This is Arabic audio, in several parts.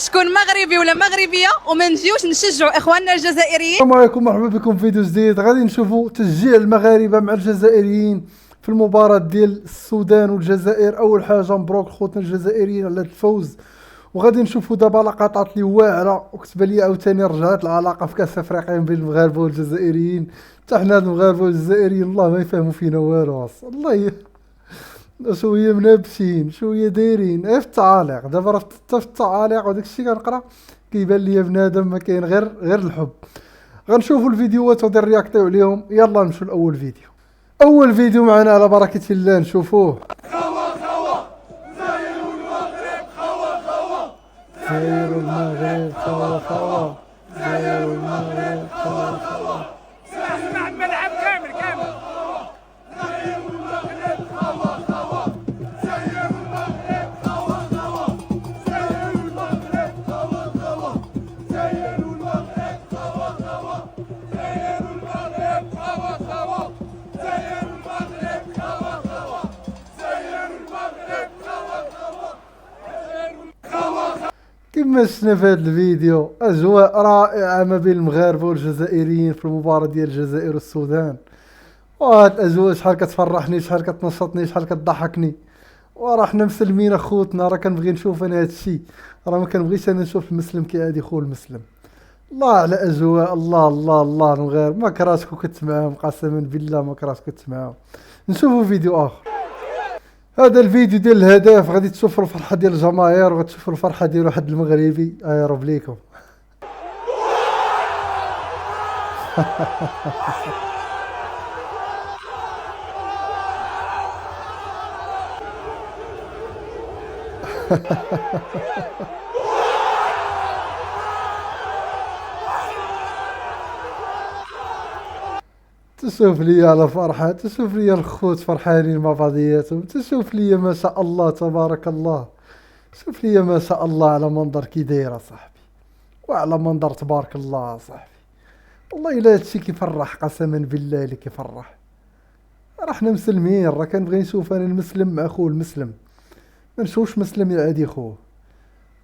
تكون مغربي ولا مغربيه وما نجيوش نشجعوا اخواننا الجزائريين. السلام عليكم، مرحبا بكم في فيديو جديد. غادي نشوفوا تشجيع المغاربه مع الجزائريين في المباراه ديال السودان والجزائر. اول حاجه مبروك خوتنا الجزائريين على الفوز، وغادي نشوفوا دابا لقطات اللي واعره وكتب لي عاوتاني رجعت العلاقه في كاس افريقيا بين المغاربه والجزائريين. حتى حنا المغاربه والجزائريين الله ما يفهموا فينا والو، الله شويه منابشين شويه دايرين في التعاليق. دابا راه حتى في التعاليق وداك الشيء كنقرا كيبان لي بنادم ما كاين غير الحب. غنشوفوا الفيديوهات وغادي نرياكتيو عليهم. يلا نمشيو لاول فيديو. اول فيديو معنا على بركه الله نشوفوه. زاير المغرب خوا خوا، زاير المغرب خوا خوا، اسمع الملعب كامل كامل. زاير المغرب خوا خوا، زاير المغرب خوا خوا، زاير المغرب خوا خوا، زاير المغرب خوا خوا، زاير المغرب خوا خوا، زاير المغرب خوا خوا، زاير المغرب خوا خوا. كما شفنا في هذا الفيديو اجواء رائعه ما بين المغاربه والجزائريين في المباراه ديال الجزائر والسودان. وهاد الاجواء شحال كتفرحني، شحال كتنشطني، شحال كتضحكني. وراه حنا مسلمين اخوتنا، راه كنبغي نشوف انا هاد الشيء، راه ما كنبغيش انا نشوف المسلم كيعادي خو المسلم. الله على اجواء، الله الله الله. المغاربه ما كرهتش كون كنت معاهم، قسما بالله ما كرهتش كنت معاهم. نشوفوا فيديو اخر. هذا الفيديو ديال الهدف غادي تشوفوا الفرحه ديال الجماهير وغتشوفوا الفرحه ديال واحد المغربي. رب ليكم. تشوف لي على فرحة، تشوف لي الخوت فرحانين مع بعضياتهم، تشوف لي ما شاء الله تبارك الله. شوف لي ما شاء الله على منظر كي داير صاحبي، وعلى منظر تبارك الله صاحبي. والله الا هادشي كيفرح، قسما بالله اللي كيفرح. راه حنا مسلمين، راه كنبغي نشوف انا المسلم مع خوه المسلم، ما نشوفش مسلم يعادي خوه.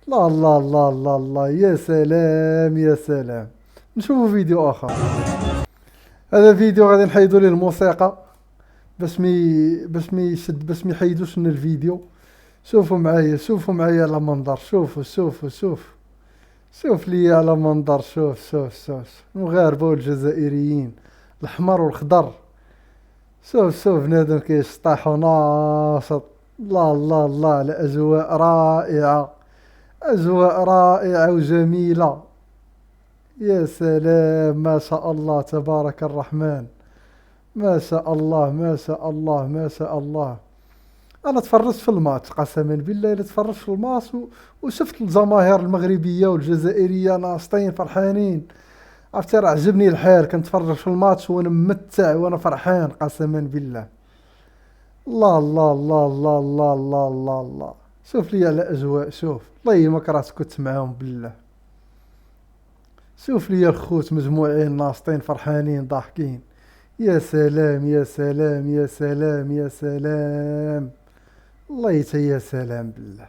الله الله الله الله الله، يا سلام يا سلام. نشوفوا فيديو اخر. هذا فيديو غادي نحيدوا ليه الموسيقى باش ما يحيدوش لنا الفيديو. شوفوا معايا على منظر، شوف لي على منظر، شوف المغاربه والجزائريين الاحمر والخضر. شوف بنادم كيشطح وناشط. الله الله الله على اجواء رائعه، اجواء رائعه وجميله. يا سلام، ما شاء الله تبارك الرحمن، ما شاء الله ما شاء الله ما شاء الله. انا تفرجت في الماتش، قسما بالله الا تفرجت في الماتش وشفت الجماهير المغربيه والجزائريه ناشطين فرحانين. عرفتي راه عجبني الحال، كنتفرج في الماتش وانا ممتع وانا فرحان قسما بالله. الله الله الله الله الله الله الله الله. شوف لي على اجواء، شوف والله ما كرهت كنت معاهم بالله. شوف لي الخوت مجموعين ناشطين فرحانين ضاحكين. يا سلام يا سلام يا سلام يا سلام. الله يا سلام بالله.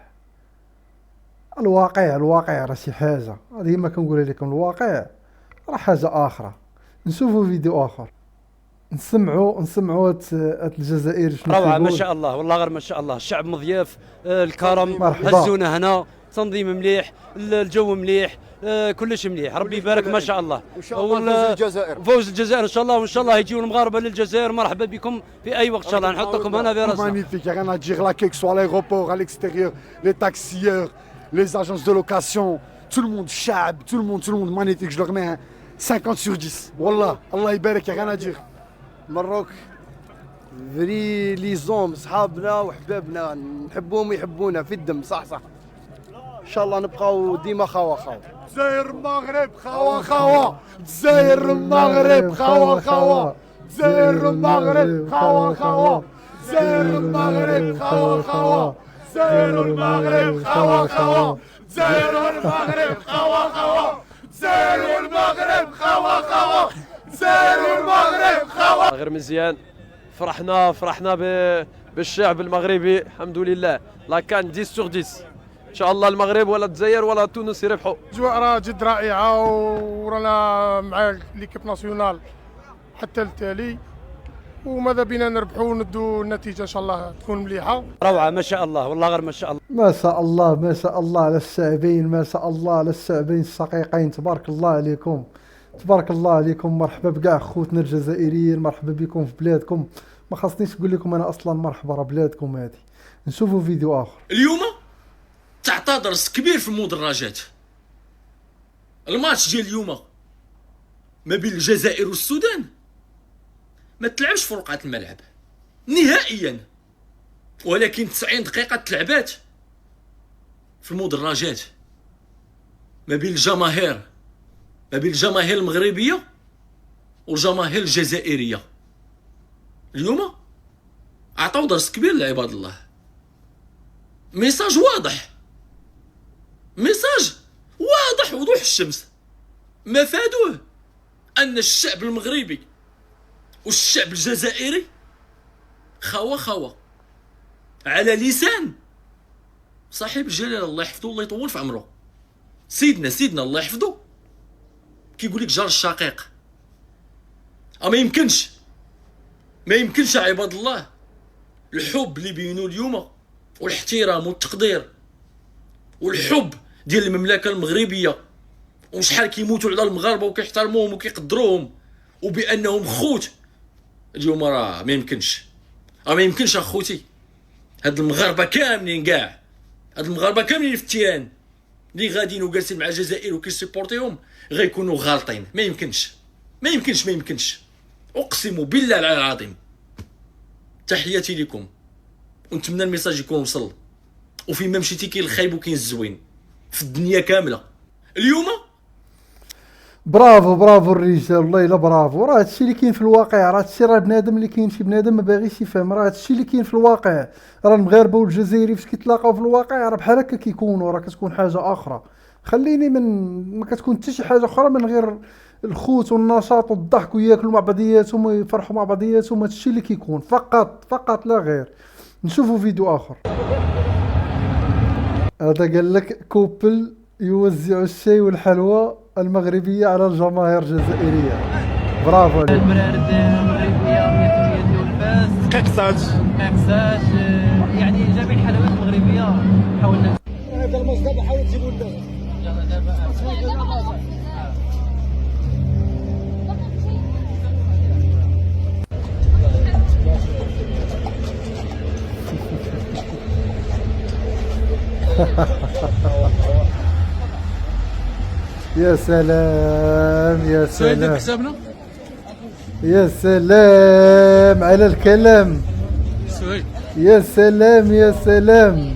الواقع راه شي حاجه، هذه ما كنقولها لكم، الواقع راه حاجه اخرى. نشوفوا فيديو اخر، نسمعوا هاد الجزائر شنو روعه كيقول. ما شاء الله، والله غير ما شاء الله. الشعب مضياف، الكرم، مرحبا. هزونا هنا، تنظيم مليح، الجو مليح، كلش مليح. ربي يبارك ما شاء الله. وان شاء الله فوز الجزائر، فوز الجزائر ان شاء الله، وان شاء الله يجيو المغاربه للجزائر. مرحبا بكم في اي وقت ان شاء الله، نحطكم هنا في راسنا. magnifique, il n'y a rien à dire là, quel que soit à l'aéroport, à l'extérieur, les taxieurs, les agences de location, tout le monde, chab, tout le monde magnifique. Je leur mets un 50 sur 10. Wallah, Allah يبارك, il n'y a rien à dire. مروك فري لي زوم صحابنا وحبابنا، نحبهم ويحبونا في الدم. صح ان شاء الله نبقاو ديما خوا. جزائر المغرب خوا خوا، جزائر المغرب خوا خوا، جزائر المغرب خوا خوا، جزائر المغرب خوا خوا، جزائر المغرب خوا خوا، جزائر المغرب خوا خوا، جزائر المغرب خوا خوا، جزائر المغرب خوا. غير مزيان، فرحنا بالشعب المغربي الحمد لله. لا كان 10 sur 10 ان شاء الله المغرب ولا الجزائر ولا تونس يربحوا. الاجواء راه جد رائعه ورانا مع ليكيب ناسيونال حتى التالي، وماذا بينا نربحوا وندوا النتيجه ان شاء الله تكون مليحه. روعه ما شاء الله، والله غير ما شاء الله. ما شاء الله ما شاء الله على الشعبين، ما شاء الله على الشعبين الشقيقين، تبارك الله عليكم تبارك الله عليكم. مرحبا بكاع خوتنا الجزائريين، مرحبا بكم في بلادكم. ما خاصنيش نقول لكم انا اصلا مرحبا، راه بلادكم هذه. نشوفوا فيديو اخر. اليوم تعطى درس كبير في المدرجات. الماتش ديال اليوم ما بين الجزائر والسودان ما تلعبش في رقعة الملعب نهائيا، ولكن 90 دقيقة تلعبات في المدرجات ما بين الجماهير، ما بين الجماهير المغربية والجماهير الجزائرية. اليوم عطاو درس كبير لعباد الله. ميساج واضح، ميساج واضح وضوح الشمس. مفادوه أن الشعب المغربي والشعب الجزائري خوا على لسان صاحب الجلالة الله يحفظه الله يطول في عمره، سيدنا الله يحفظه، كيقول لك جار الشقيق. ما يمكنش يا عباد الله الحب اللي بينو اليوم والاحترام والتقدير والحب ديال المملكة المغربية، وشحال كيموتوا على المغاربة وكيحترموهم وكيقدروهم وبأنهم خوت. اليوم راه ما يمكنش اخوتي. هاد المغاربة كاملين كاع، هاد المغاربة كاملين في التيران اللي غاديين وجالسين مع الجزائر وكيسيبورتيهم غيكونوا غالطين. ما يمكنش اقسم بالله العلي العظيم. تحياتي لكم ونتمنى الميساج يكون وصل، وفين ما مشيتي كاين الخايب وكاين الزوين في الدنيا كامله. اليوم برافو برافو الرجال، والله الا برافو. راه هادشي اللي كاين في الواقع، راه هادشي راه بنادم اللي كاين شي بنادم ما باغيش يفهم، راه هادشي اللي كاين في الواقع. راه المغاربه والجزائري فاش كيتلاقاو في الواقع راه بحال هكا كيكونوا، راه كتكون حاجه اخرى. خليني ما كتكون حتى شي حاجه اخرى من غير الخوت والنشاط والضحك وياكلوا مع بعضياتهم ويفرحوا مع بعضياتهم. هادشي اللي كيكون فقط لا غير. نشوفوا فيديو اخر. هذا قال لك كوبل يوزع الشاي والحلوى المغربيه على الجماهير الجزائريه. برافو عليك. البرارد المغربيه 100% ديال الباس كاكساج يعني جميع الحلويات المغربيه حاولنا. هذا المصدر حاول تجيبوا لنا. يلا دابا يا سلام يا سلام حسابنا يا سلام على الكلام، يا سلام يا سلام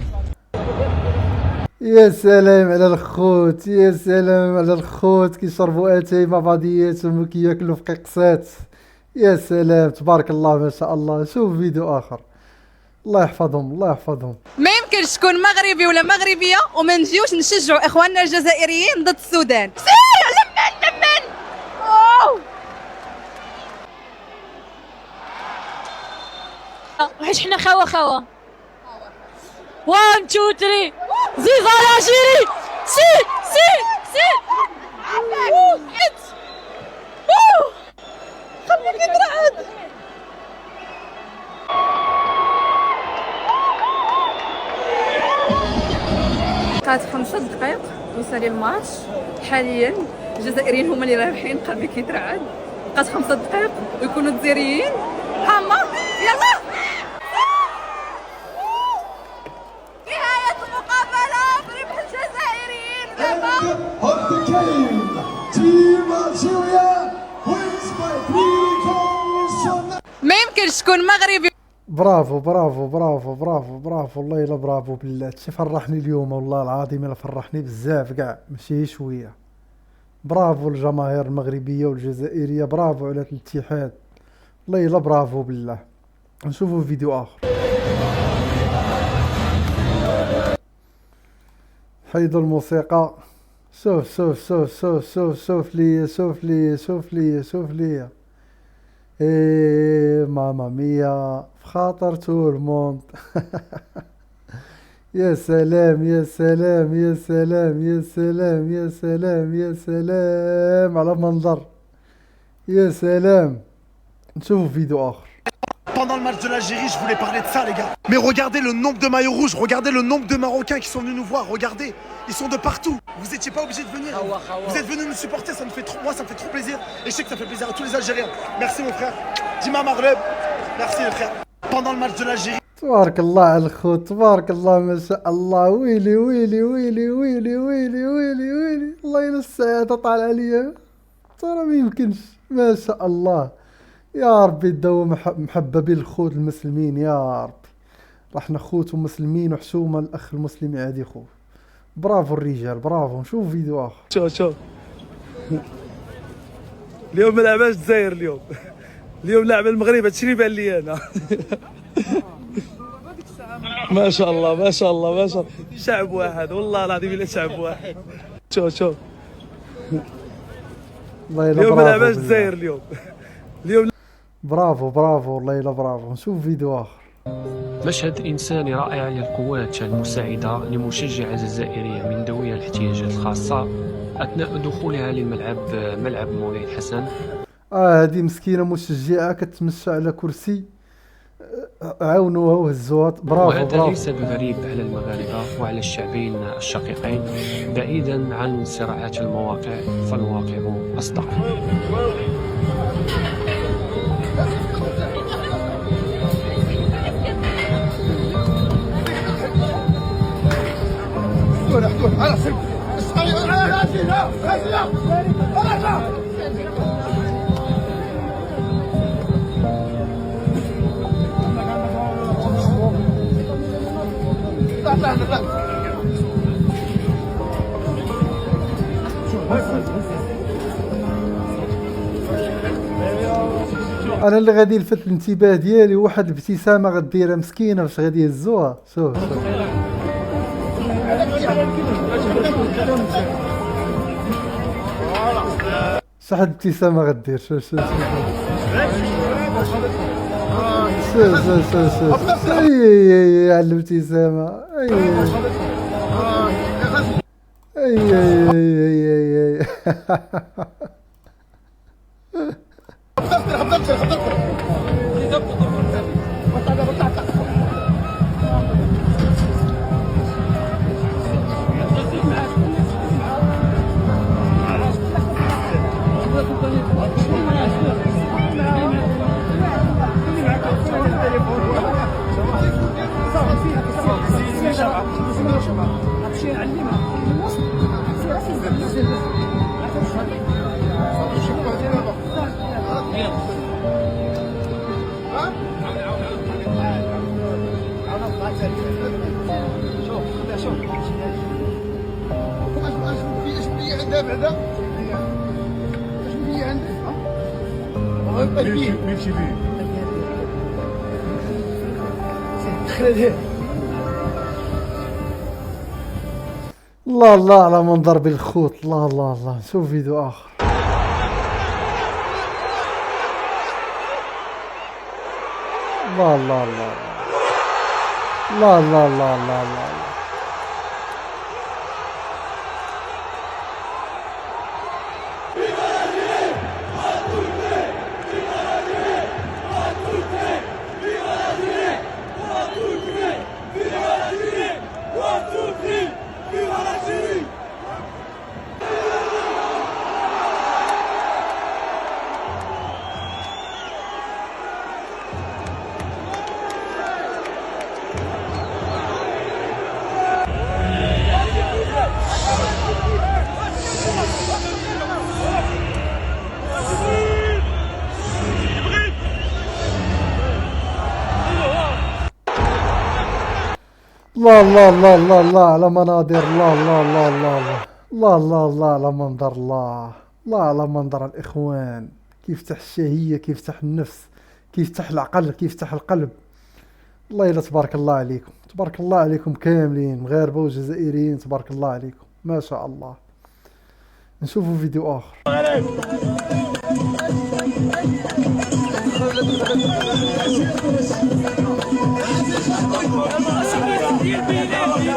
يا سلام على الخوت، يا سلام على الخوت كيشربوا اتاي مع بعضياتهم وكياكلوا في قيقسات. يا سلام تبارك الله ما شاء الله. شوف فيديو اخر. الله يحفظهم الله يحفظهم. ما يمكنش تكون مغربي ولا مغربيه وما نجيوش نشجعوا اخواننا الجزائريين ضد السودان. سير لمن أوه. وحيت حنا خوا 1 2 3 زيزا العشيري سي خليك ترعد. بقات 5 دقائق ويسالي الماتش. حاليا الجزائريين هما اللي رابحين، قلبي كيترعد. بقات 5 دقائق ويكونوا الجزائريين حامة. يلا نهاية المقابلة بربح الجزائريين دابا. ما يمكنش تكون مغربي. برافو برافو برافو برافو برافو، والله الا برافو بالله. هادشي فرحني اليوم والله العظيم، الا فرحني بزاف كاع ماشي شويه. برافو الجماهير المغربيه والجزائريه، برافو على الاتحاد، والله الا برافو بالله. نشوفوا فيديو اخر. حيدوا الموسيقى. شوف لي ايه ماما ميا في خاطر تو الموند. يا سلام يا سلام يا سلام يا سلام يا سلام يا سلام على منظر. يا سلام. نشوفوا فيديو آخر. Pendant le match de l'Algérie, je voulais parler de ça, les gars. Mais regardez le nombre de maillots rouges, regardez le nombre de Marocains qui sont venus nous voir, regardez. Ils sont de partout. Vous étiez pas obligés de venir. Vous êtes venus nous supporter, ça me fait trop, moi ça me fait trop plaisir. Et je sais que ça fait plaisir à tous les Algériens. Merci mon frère. Dima Maghreb. Merci les frères. Pendant le match de l'Algérie. تبارك الله على الخوت، تبارك الله ما شاء الله. ويلي ويلي ويلي ويلي ويلي ويلي ويلي، الله يلا السعادة طال عليا. ترى ما يمكنش، ما شاء الله. يا ربي تداوم محببين الخوت المسلمين يا ربي. رحنا خوت ومسلمين وحشومة الأخ المسلم عادي خو. برافو الرجال برافو. نشوف فيديو آخر. شوف اليوم ما لعباش الجزائر، اليوم لعب المغرب. هادشي اللي بان لي أنا. ما شاء الله ما شاء الله ما شاء الله. شعب واحد والله العظيم الا شعب واحد. شوف اليوم ما لعباش الجزائر. اليوم برافو والله الا برافو. نشوف فيديو اخر. مشهد انساني رائع للقوات المساعده لمشجعه جزائريه من ذوي الاحتياجات الخاصه اثناء دخولها للملعب، ملعب مولاي الحسن. هذه مسكينه مشجعه كتمشى على كرسي، عاونوها وهزوها. برافو وهذا ليس بغريب على المغاربه وعلى الشعبين الشقيقين. بعيدا عن صراعات المواقع فالواقع اصدق. انا اللي غادي يلفت الانتباه ديالي واحد الابتسامه غديرها مسكينه باش غادي يهزوها. شوف شحال ابتسامه غدير. شوف اي على الابتسامه. اي الله الله على منظر بالخوت. الله الله الله. نشوف فيديو آخر. الله الله الله الله الله الله الله الله. الله الله الله الله الله على مناظر. الله الله الله الله الله الله الله الله على منظر. الله الله على منظر الإخوان. كيف يفتح الشهية، كيف يفتح النفس، كيف يفتح العقل، كيف يفتح القلب. الله إلا تبارك الله عليكم، تبارك الله عليكم كاملين مغاربة وجزائريين. تبارك الله عليكم ما شاء الله. نشوفوا فيديو آخر. البلاد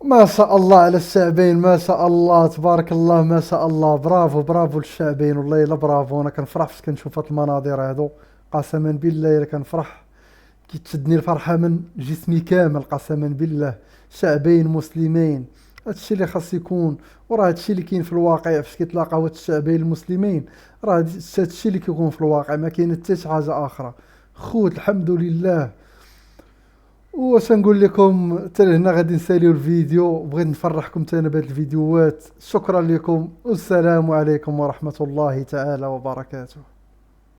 ما شاء الله على الشعبين، ما شاء الله تبارك الله، ما شاء الله. برافو برافو للشعبين، والله الا برافو. انا كنفرح فاش كنشوف هاد المناظر هادو، قسما بالله الا كنفرح، كتشدني الفرحه من جسمي كامل قسما بالله. شعبين مسلمين، هادشي اللي خاص يكون، وراه هادشي اللي كاين في الواقع. فاش كيتلاقاو هاد الشعبين المسلمين راه هادشي اللي كيكون في الواقع، ما كاين حتى شي حاجه اخرى. خوت الحمد لله. واش نقول لكم، حتى هنا غادي نساليو الفيديو. بغيت نفرحكم تانا بهاد الفيديوهات. شكرا لكم والسلام عليكم ورحمه الله تعالى وبركاته.